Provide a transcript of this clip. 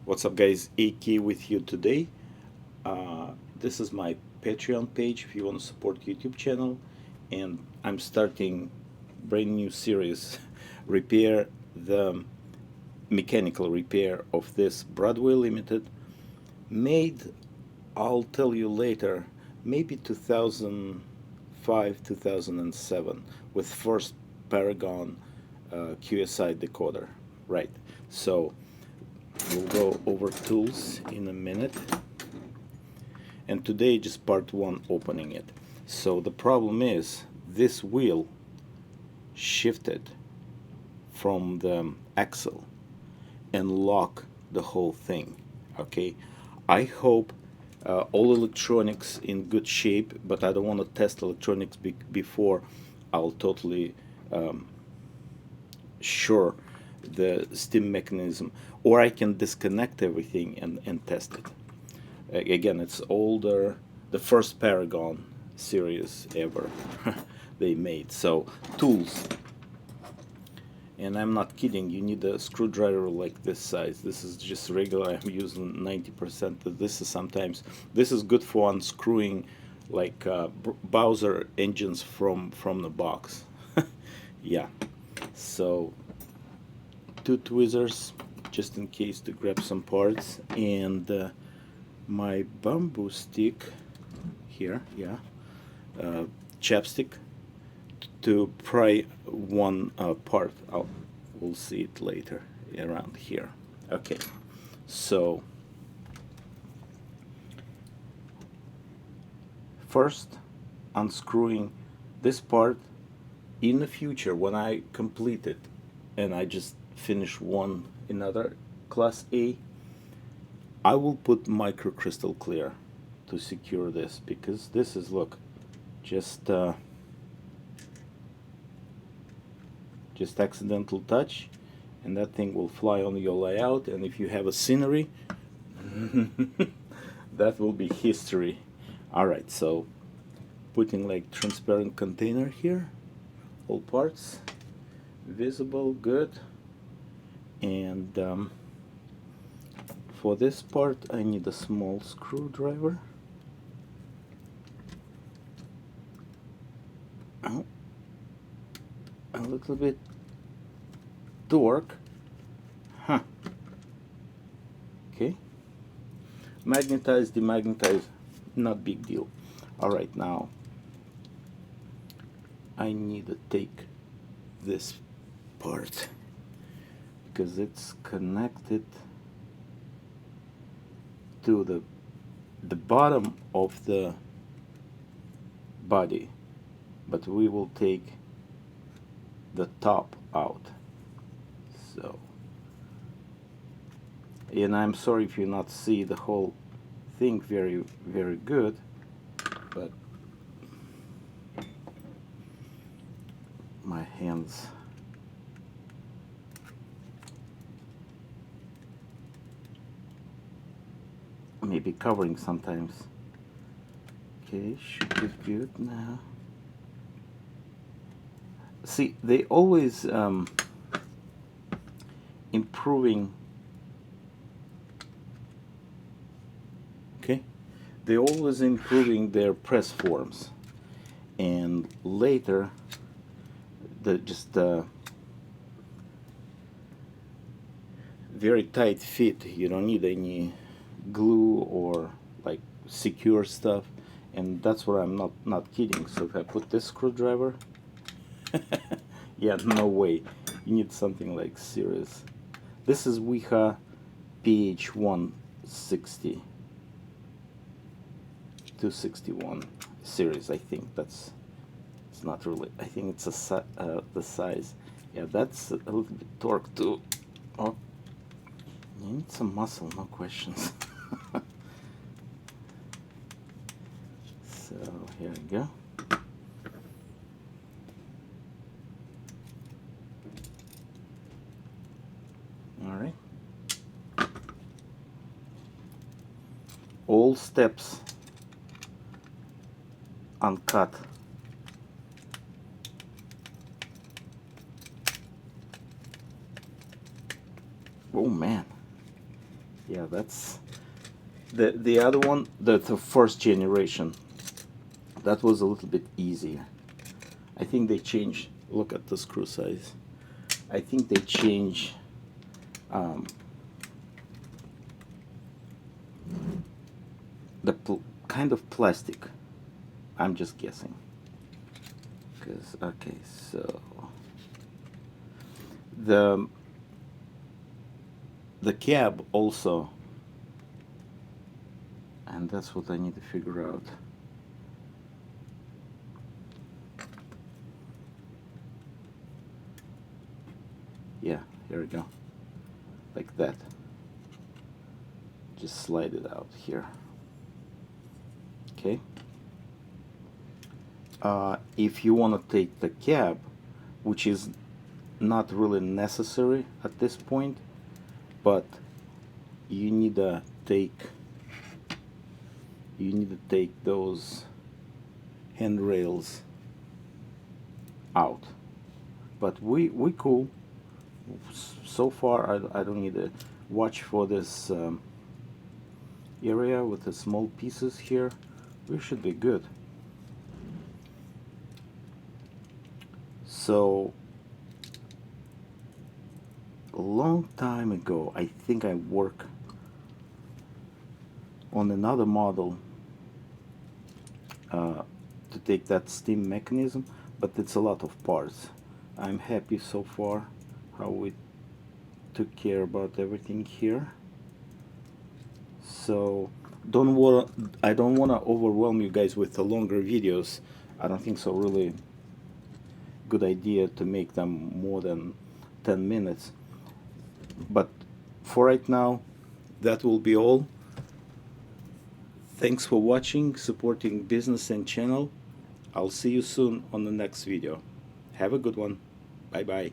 What's up, guys? AK with you today. This is my Patreon page if you want to support YouTube channel, and I'm starting brand new series, repair the mechanical repair of this Broadway Limited, made. I'll tell you later, maybe 2005, 2007, with first Paragon QSI decoder, right? So we'll go over tools in a minute, and today just part one, opening it. So the problem is this wheel shifted from the axle and lock the whole thing. Okay, I hope all electronics in good shape, but I don't want to test electronics before I'll totally sure the steam mechanism, or I can disconnect everything and test it. Again, it's older, the first Paragon series ever they made. So tools, and I'm not kidding, you need a screwdriver like this size. This is just regular. I'm using 90% of this. Is sometimes this is good for unscrewing like Bowser engines from the box. Yeah, so two tweezers just in case to grab some parts, and my bamboo stick here, yeah, chapstick to pry one part. We'll see it later around here. Okay, so first unscrewing this part. In the future, when I complete it and I just finish another class A, I will put microcrystal clear to secure this, because this is, look, just accidental touch and that thing will fly on your layout, and if you have a scenery that will be history. All right, so putting like transparent container here, all parts visible, good. And for this part I need a small screwdriver. Oh, a little bit torque, huh? Okay, magnetize, demagnetize, not big deal. All right, now I need to take this part because it's connected to the bottom of the body, but we will take the top out. So, and I'm sorry if you not see the whole thing very good, but my hands may be covering sometimes. Okay, should be good now. See, they always improving. Okay, they always improving their press forms, and later the just very tight fit. You don't need any glue or like secure stuff, and that's where I'm not kidding. So if I put this screwdriver, yeah, no way. You need something like serious. This is Wiha PH 160 261 series. I think it's not really. I think it's the size. Yeah, that's a little bit torque too. Oh, you need some muscle, no questions. So here we go. All right. All steps uncut. Oh man, Yeah, that's the other one, the first generation. That was a little bit easier. I think they changed. Look at the screw size. I think they changed the kind of plastic. I'm just guessing. Because okay, so the cab also, and that's what I need to figure out. Yeah, here we go, like that. Just slide it out here. Okay. If you want to take the cab, which is not really necessary at this point, but you need to take those handrails out. But we cool. So far, I don't need to watch for this area with the small pieces here. We should be good. So a long time ago, I think I worked on another model to take that steam mechanism, but it's a lot of parts. I'm happy so far how we took care about everything here. So I don't want to overwhelm you guys with the longer videos. I don't think so really good idea to make them more than 10 minutes. But for right now, that will be all. Thanks for watching, supporting business and channel. I'll see you soon on the next video. Have a good one. Bye bye.